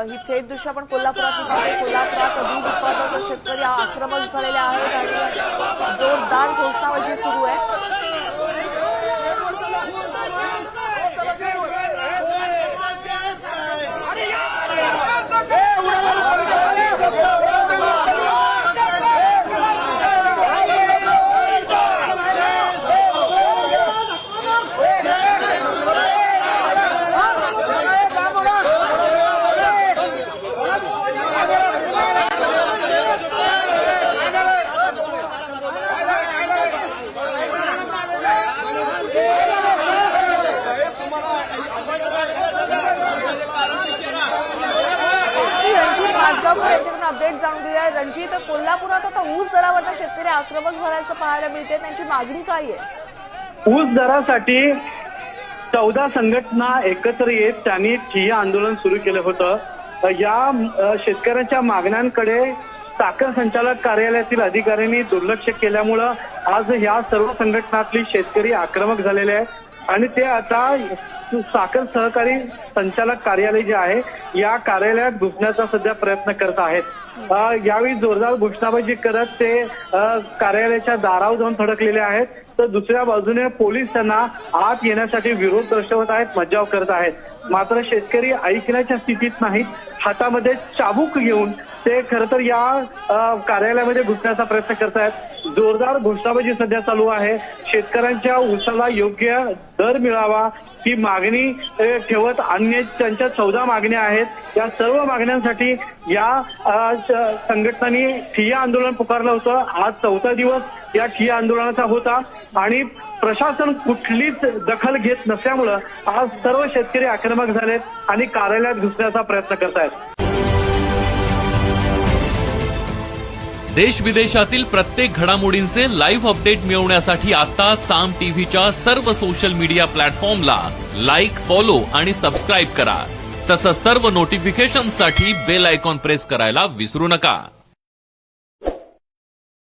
ही थेट दृश्य आपण कोल्हापुरात पाहतो। कोल्हापुरात दूध उत्पादक शेतकरी आक्रमक झालेले आहेत आणि जोरदार घोषणाबाजी सुरू आहे। यांच्याकडून अपडेट जाणून घेऊया। रणजित, कोल्हापुरात आता ऊस दरावर शेतकरी आक्रमक झाल्याचं पाहायला मिळते, त्यांची मागणी काय आहे? ऊस दरासाठी 14 संघटना एकत्र येत त्यांनी एक ठिय्या आंदोलन सुरू केलं होतं। या शेतकऱ्यांच्या मागण्यांकडे साखर संचालक कार्यालयातील अधिकाऱ्यांनी दुर्लक्ष केल्यामुळं आज या सर्व संघटनातली शेतकरी आक्रमक झालेले आहेत आणि ते आता साखर सहकारी संचालक कार्यालय जे आहे या कार्यालयात घुसण्याचा सध्या प्रयत्न करत आहेत। यावेळी जोरदार घोषणाबाजी करत ते कार्यालयाच्या दारावर जाऊन थडकलेले आहेत, तर दुसऱ्या बाजूने पोलीस त्यांना आत येण्यासाठी विरोध दर्शवत आहेत, मज्जाव करत आहेत। मात्र शेतकरी ऐकण्याच्या स्थितीत नाहीत, हातामध्ये चाबूक घेऊन ते खरं तर या कार्यालयामध्ये घुसण्याचा प्रयत्न करत आहेत। जोरदार घोषणाबाजी सध्या चालू आहे। शेतकऱ्यांच्या ऊसाला योग्य दर मिळावा ही मागणी ठेवत अन्य त्यांच्या 14 मागण्या आहेत। या सर्व मागण्यांसाठी या संघटनांनी ठिय्या आंदोलन पुकारलं होतं। आज 4था दिवस या ठिय्या आंदोलनाचा होता आणि प्रशासन कुठलीच दखल घेत नसल्यामुळं आज सर्व शेतकरी आक्रमक झालेत आणि कार्यालयात घुसण्याचा प्रयत्न करत आहेत। देश विदेशातील प्रत्येक घडामोडींचे लाईव्ह अपडेट मिळवण्यासाठी आता साम टीव्हीच्या सर्व सोशल मीडिया प्लॅटफॉर्मला लाईक, फॉलो आणि सबस्क्राईब करा। तसंच सर्व नोटिफिकेशनसाठी बेल आयकॉन प्रेस करायला विसरू नका।